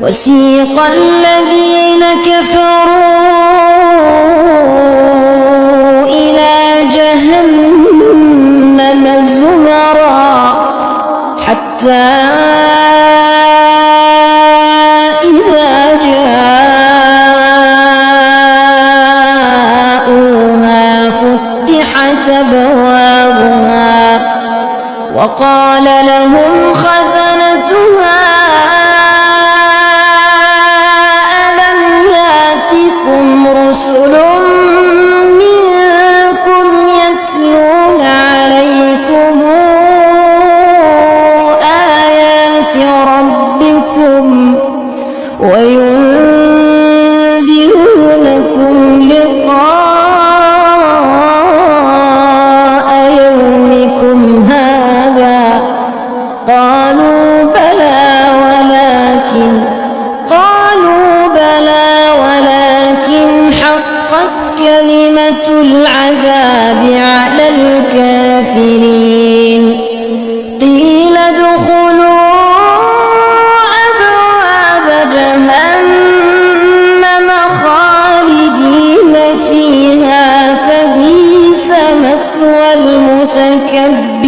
وسيق الذين كفروا إلى جهنم زمرا حتى إذا جاءوها فتحت أبوابها وقال لهم خزنتها ألم يأتكم رسل منكم يتلون عليكم آيات ربكم وينذرونكم لقاء يومكم هذا قالوا بلى ولكن حقت كلمة العذاب على الكافرين قيل ادخلوا أبواب جهنم خالدين فيها فبئس مثوى المتكبرين